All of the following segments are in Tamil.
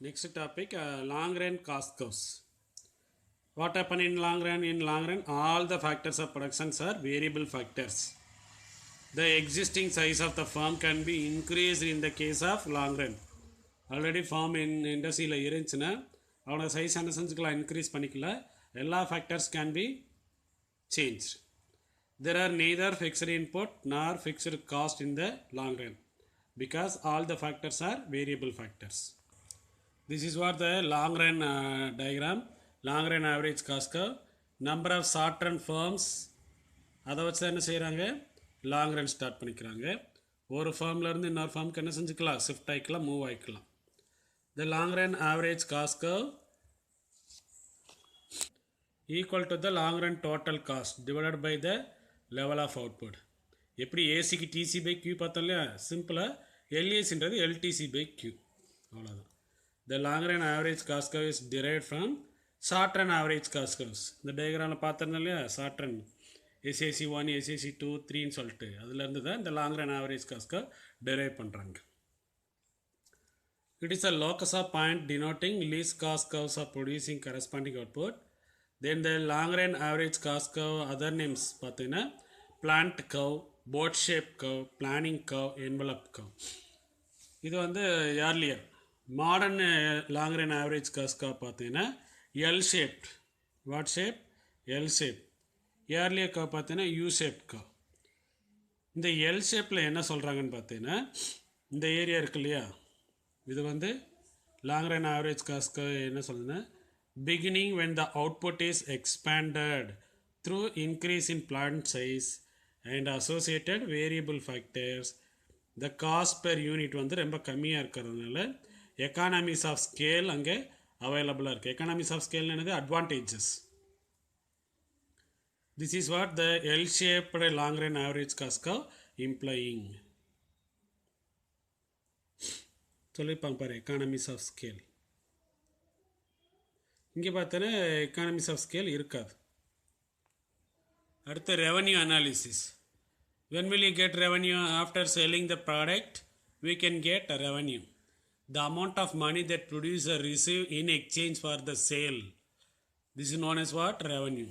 Next topic, long run cost curves. What happen in long run? In long run, all the factors of productions are variable factors. The existing size of the firm can be increased in the case of long run. Already firm இண்டஸ்ட்ரியில் இருந்துச்சுன்னா அவனோட சைஸ் என்ன செஞ்சுக்கலாம், இன்க்ரீஸ் பண்ணிக்கல. எல்லா factors can be change. There are neither fixed input nor fixed cost in the long run because all the factors are variable factors. This is what the long run diagram, long run average cost curve, number of short run firms. அதை வச்சு என்ன செய்கிறாங்க, லாங் ரன் ஸ்டார்ட் பண்ணிக்கிறாங்க. ஒரு ஃபார்ம்லேருந்து இன்னொரு ஃபார்முக்கு என்ன செஞ்சுக்கலாம், ஷிஃப்ட் ஆகிக்கலாம், மூவ் ஆகிக்கலாம். The long run average cost curve equal to the long run total cost divided by the level of output. எப்படி ஏசிக்கு டிசி பை கியூ பார்த்தோம் இல்லையா, சிம்பிளாக எல்ஏசின்றது எல்டிசி பை கியூ, அவ்வளோதான். The long run average cost curve is derived from short run average cost curves. இந்த டயக்ராமில் பார்த்துருந்தோம் இல்லையா, ஷார்ட் ரன் எஸ்ஏசி 1 எஸ்ஏசி 2 3ன்னு சொல்லிட்டு அதுலேருந்து தான் இந்த long run average cost curve derive பண்ணுறாங்க. It is a locus of point denoting least cost curves of producing corresponding output. Then the long run average cost curve other names பார்த்தீங்கன்னா plant curve, boat shape curve, planning curve, envelope curve. இது வந்து earlier modern long run average cost curve பார்த்தீங்கன்னா L shaped. What shape? L shape. Earlier curve பார்த்தீங்கன்னா யூ ஷேப் கர்வ். இந்த எல் ஷேப்பில் என்ன சொல்கிறாங்கன்னு பார்த்தீங்கன்னா, இந்த ஏரியா இருக்கு இல்லையா, இது வந்து long run average cost curve என்ன சொல்லுதுன்னா, beginning when the output is expanded through increase in plant size and associated variable factors, the cost per unit வந்து ரொம்ப கம்மியாக இருக்கிறதுனால எக்கானமிஸ் ஆஃப் ஸ்கேல் அங்கே அவைலபிளாக இருக்குது. எக்கானமிஸ் ஆஃப் ஸ்கேல் என்னது, advantages. This is what the L shaped long run average cost curve implying. சொல்லியிருப்பாங்க பாரு, எக்கானமிஸ் ஆஃப் ஸ்கேல். இங்கே பார்த்தோன்னா எக்கானமிஸ் ஆஃப் ஸ்கேல் இருக்காது. அடுத்த revenue analysis. When will you get revenue? After selling the product, we can get a revenue. The amount of money that producer receive in exchange for the sale. This is known as what? Revenue.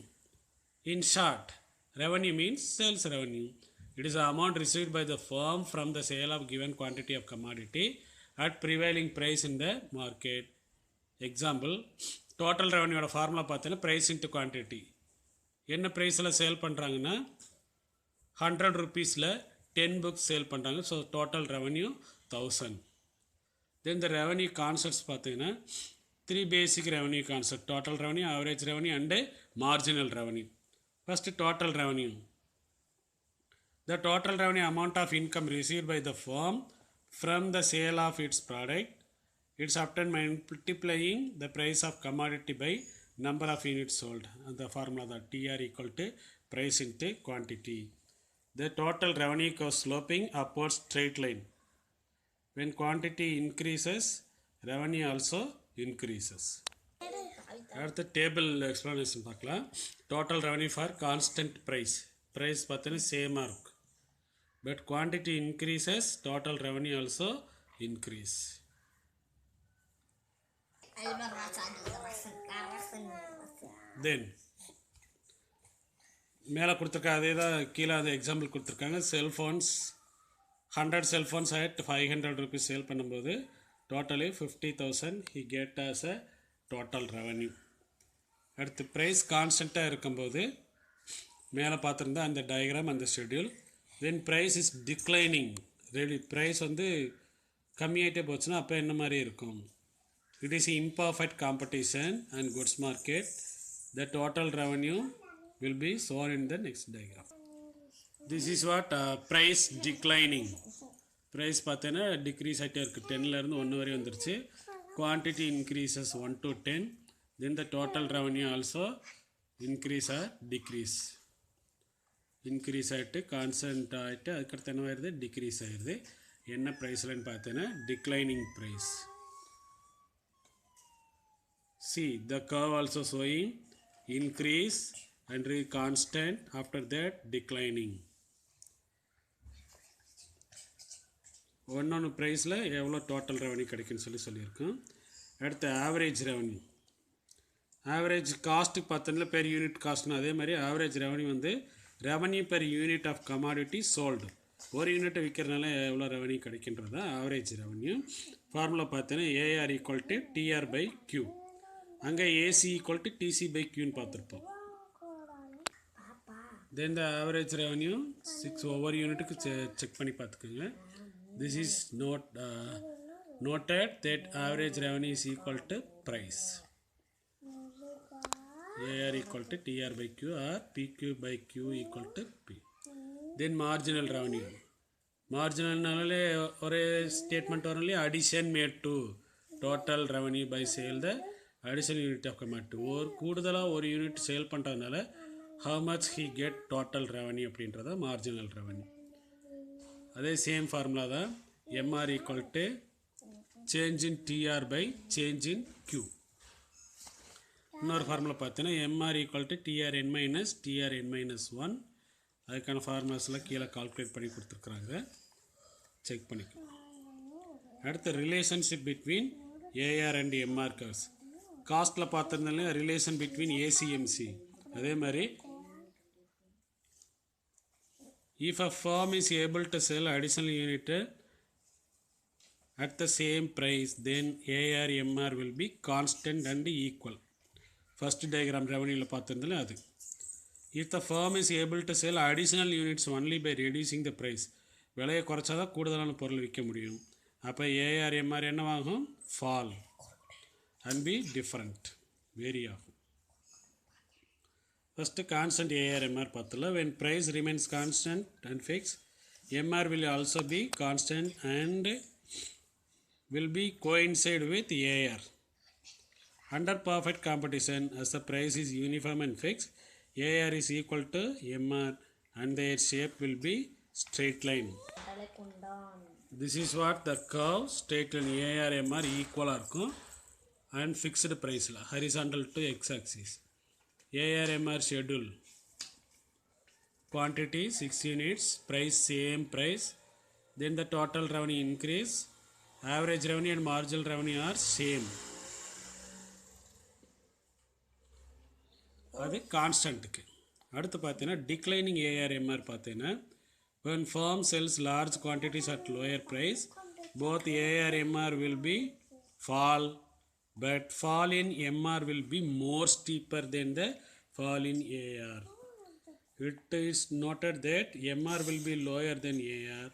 In short, revenue means sales revenue. It is the amount received by the firm from the sale of given quantity of commodity at prevailing price in the market. Example, total revenue ஓட ஃபார்முலா பார்த்தீங்கன்னா price into quantity. என்ன ப்ரைஸில் சேல் பண்ணுறாங்கன்னா 100 rupeesல 10 books சேல் பண்ணுறாங்க. So total revenue 1000. தென் இந்த ரெவன்யூ கான்செப்ட்ஸ் பார்த்தீங்கன்னா 3 basic revenue concept: total revenue, average revenue and marginal revenue. First total revenue. The total revenue amount of income received by the firm from the sale of its product. It's obtained multiplying the price of commodity by number of units sold. அந்த ஃபார்முலா தான் TR equal to price into quantity. The total revenue curve sloping upward straight line. When quantity increases, revenue also increases. அடுத்த டேபிள் எக்ஸ்ப்ளனேஷன் பார்க்கலாம். Total revenue for constant price. Price பார்த்தீங்கன்னா சேமாக இருக்கும். But quantity increases, total revenue also increase. Then மேலே கொடுத்துருக்காங்க, அதே தான் கீழே அது எக்ஸாம்பிள் கொடுத்துருக்காங்க. Cellphones 100 cellphones at 500 rupees sale பண்ணும்போது totally 50,000 he get as a total revenue. அடுத்து ப்ரைஸ் கான்ஸ்டண்ட்டாக இருக்கும்போது மேலே பார்த்துருந்தா அந்த டயக்ராம், அந்த schedule. Then price is declining. Price வந்து கம்மியாகிட்டே போச்சுன்னா அப்போ என்ன மாதிரி இருக்கும்? It is imperfect competition and goods market. The total revenue will be shown in the next diagram. This is what price declining. Price பார்த்தேன்னா டிக்ரீஸ் ஆகிட்டே இருக்குது. 10லேருந்து 1 வரை வந்துருச்சு. Quantity increases 1 to 10. Then the total revenue also increase or decrease. Increase ஆகிட்டு கான்ஸ்டன்ட் ஆகிட்டு அதுக்கடுத்து என்ன ஆயிடுது, டிக்ரீஸ் ஆகிடுது. என்ன ப்ரைஸ்லன்னு பார்த்தேன்னா declining price. See the curve also showing increase and constant, after that declining. ஒன்று ப்ரைஸில் எவ்வளோ டோட்டல் ரெவன்யூ கிடைக்குன்னு சொல்லியிருக்கோம். அடுத்து ஆவரேஜ் ரெவன்யூ. ஆவரேஜ் காஸ்ட்டு பார்த்தோம்ல பெர் யூனிட் காஸ்ட்னு, அதே மாதிரி ஆவரேஜ் ரெவன்யூ வந்து revenue per unit of commodity sold. ஒரு யூனிட்டை விற்கிறதுனால எவ்வளோ ரெவன்யூ கிடைக்கின்றது தான் ஆவரேஜ் ரெவன்யூ. ஃபார்முலா பார்த்தீங்கன்னா AR equal to TR by Q. அங்கே AC equal to TC by கியூன்னு பார்த்துருப்போம். தென் த ஆவரேஜ் ரெவன்யூ 6 ஒவ்வொரு யூனிட்டுக்கு செக் பண்ணி பார்த்துக்கோங்க. This is noted that average revenue is equal to price. AR equal to TR by Q or PQ by Q equal to P. Then marginal revenue. மார்ஜினல்னாலே ஒரு ஸ்டேட்மெண்ட் வரும் இல்லையா, addition made to total revenue by sale the additional unit of commodity. ஒரு கூடுதலாக ஒரு யூனிட் சேல் பண்ணுறதுனால how much he get total revenue அப்படின்றத மார்ஜினல் ரெவன்யூ. அதே சேம் ஃபார்முலா தான் MR equal to change in TR by change in Q. இன்னொரு ஃபார்முலா பார்த்தீங்கன்னா MR equal to TRn minus TRn minus 1. அதுக்கான ஃபார்முலாஸ்லாம் கீழே கால்குலேட் பண்ணி கொடுத்துருக்குறாங்க, செக் பண்ணிக்கோ. அடுத்து relationship between AR and MR curves. காஸ்ட்டில் பார்த்துருந்தாலும் ரிலேஷன் பிட்வீன் ஏசிஎம்சி. அதே மாதிரி if a firm is able to sell additional unit at the same price, then AR MR will be constant and equal. First diagram revenue பார்த்துருந்தாலும் அது. If the firm is able to sell additional units only by reducing the price, விலையை குறைச்சாதான் கூடுதலான பொருள் விற்க முடியும். அப்போ ஏஆர் எம்ஆர் என்னவாகும்? Fall and be different, vary ஆகும். ஃபஸ்ட்டு கான்ஸ்டன்ட் ஏஆர் எம்ஆர் பார்த்தல. when price remains constant and fixed, MR will also be constant and will be coincide with AR. Under perfect competition, as the price is uniform and fixed, AR is equal to MR and their shape will be straight line. This is what the curve straight line AR MR equal இருக்கும் and fixed price la horizontal to x axis. AR MR schedule quantity 6 units, price same price, then the total revenue increase, average revenue and marginal revenue are same. அது கான்ஸ்டன்ட்டுக்கு. அடுத்து பார்த்தீங்கன்னா டிக்ளைனிங் ஏஆர்எம்ஆர் பார்த்தீங்கன்னா when firm sells large quantities at lower price, both AR/MR will be fall, but fall in MR will be more steeper than the fall in AR. It is noted that MR will be lower than AR.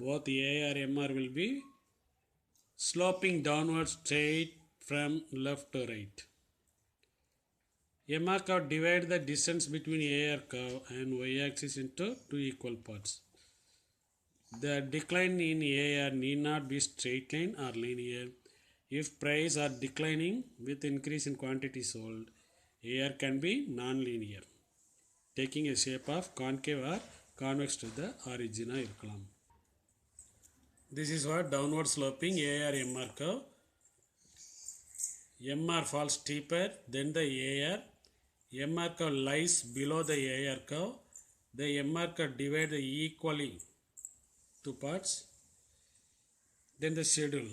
Both AR/MR will be sloping downward straight from left to right. MR curve divides the distance between AR curve and y-axis into two equal parts. The decline in AR need not be straight line or linear. If prices are declining with increase in quantity sold, AR can be non-linear, taking a shape of concave or convex to the origin. This is what downward sloping AR/MR curve. MR falls steeper than the AR. MR curve lies below the AR curve. The MR curve divides equally two parts. Then the schedule.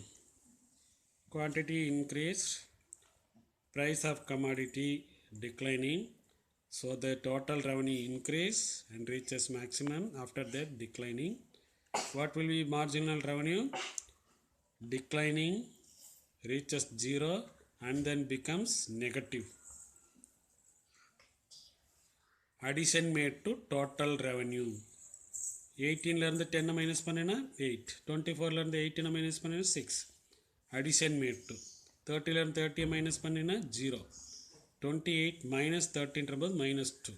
Quantity increased, price of commodity declining. So the total revenue increase and reaches maximum, after that declining. What will be marginal revenue? Declining, reaches 0 and then becomes negative. Addition made to total revenue. 18லேருந்து 10 minus பண்ணினா 8, 24லேருந்து 18 மைனஸ் பண்ணினா 6. அடிஷன் மேட் டு 30லேருந்து 30 மைனஸ் பண்ணினா 0. 28 மைனஸ் 30ன்றபோது மைனஸ் 2,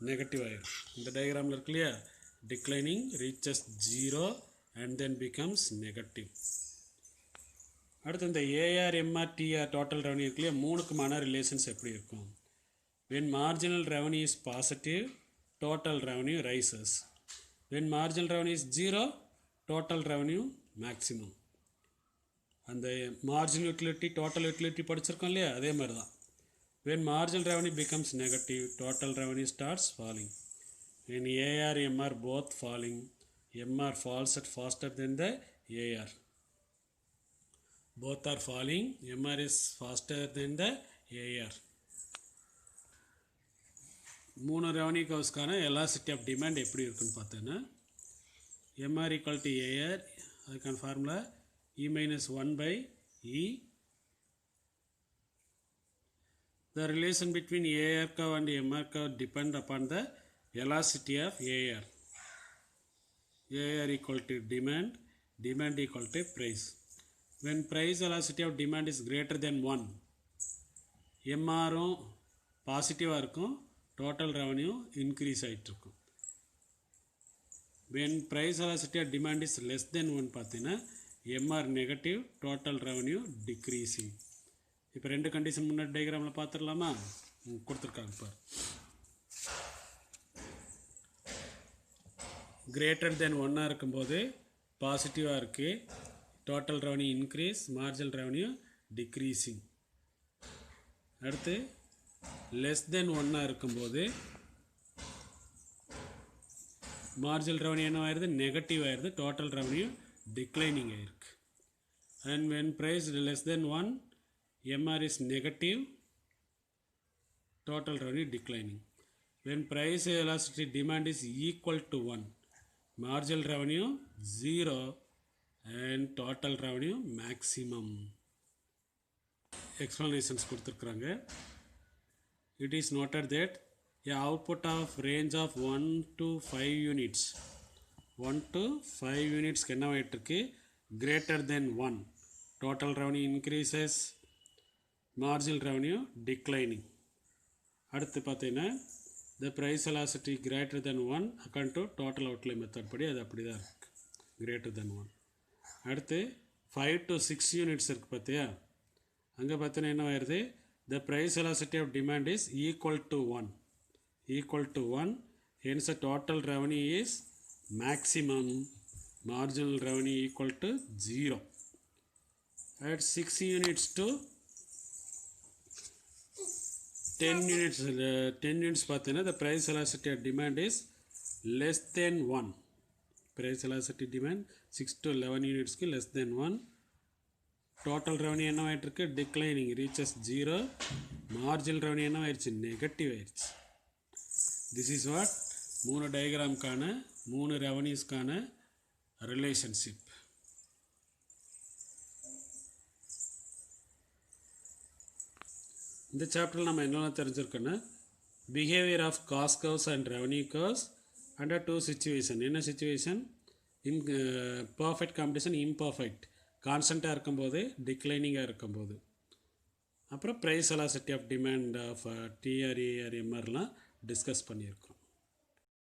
நெகட்டிவ் ஆகிடும். இந்த டயக்ராமில் இருக்கு இல்லையா, declining reaches 0 and then becomes negative. அடுத்து இந்த ஏஆர்/எம்ஆர் டிஆர் டோட்டல் ரெவன்யூ இருக்கு இல்லையா, மூணுக்குமான ரிலேஷன்ஸ் எப்படி இருக்கும்? When marginal revenue is positive, total revenue rises. When marginal revenue is 0, total revenue maximum. அந்த margin utility total utility படிச்சிருக்கோம் இல்லையா, அதே மாதிரி தான். When marginal revenue becomes negative, total revenue starts falling. When AR/MR both falling, MR falls at faster than the AR. both are falling. MR is faster than the AR. 3 revenue curvesக்கான elasticity of demand எப்படி இருக்குன்னு பார்த்தேன்னா MR equal to AR, அதுக்கான formula E minus 1 by E. The relation between AR curve and MR curve depend upon the velocity of AR. AR equal to demand, demand equal to price. When price velocity of demand is greater than 1, MR பாசிட்டிவாக இருக்கும், total revenue increase ஆகிட்டு இருக்கும். When price velocity of demand is less than 1 பார்த்தீங்கன்னா MR negative, total revenue decreasing. இப்போ ரெண்டு கண்டிஷன் முன்னாடி டயக்ராமில் பார்த்துடலாமா? கொடுத்துருக்காங்க பார். கிரேட்டர் தென் 1 இருக்கும்போது பாசிட்டிவாக இருக்குது, total revenue increase, marginal revenue decreasing. அடுத்து லெஸ் தென் 1 இருக்கும்போது மார்ஜினல் ரெவன்யூ என்ன ஆயிடுது? நெகட்டிவ் ஆயிடுது, டோட்டல் ரெவன்யூ டிக்ளைனிங் ஆயிருக்கு. And when price less than 1, MR is negative, total revenue declining. When price elasticity demand is equal to 1, marginal revenue 0 and total revenue maximum. Explanations கொடுத்திருக்காங்க. It is noted that a output of range of 1 to 5 units, 1 to 5 units என்னவாயிட்டு இருக்கு? Greater than 1, total revenue increases, marginal revenue declining. அடுத்து பார்த்தீங்கன்னா the price elasticity greater than 1 according to total outlay method படி அது அப்படி தான் இருக்குது, greater than 1. அடுத்து 5 to 6 units இருக்குது பார்த்தியா, அங்கே பார்த்தீங்கன்னா என்ன ஆயிடுது? the price elasticity of demand is equal to 1, equal to 1, hence the total revenue is maximum, marginal revenue equal to 0. At 6 units to 10 units பார்த்தீங்கன்னா the price elasticity of demand is less than 1. price elasticity demand 6 to 11 unitsக்கு less than 1. total revenue என்ன ஆயிட்டு இருக்கு? declining, reaches 0. marginal revenue என்ன ஆயிடுச்சு? நெகட்டிவ் ஆயிடுச்சு. this is what 3 டயக்ராம்க்கான 3 ரெவன்யூஸ்க்கான ரிலேஷன்ஷிப். இந்த சாப்டரில் நம்ம என்னெல்லாம் தெரிஞ்சிருக்கோன்னா behaviour of cost curves and revenue curves under 2 situation. என்ன சிச்சுவேஷன்? பர்ஃபெக்ட் காம்படிஷன், இம்பர்ஃபெக்ட், கான்ஸ்டண்ட்டாக இருக்கும்போது, டிக்ளைனிங்காக இருக்கும்போது. அப்புறம் price velocity of demand of TR, AR, எம்ஆர்லாம் டிஸ்கஸ் பண்ணியிருக்கோம்.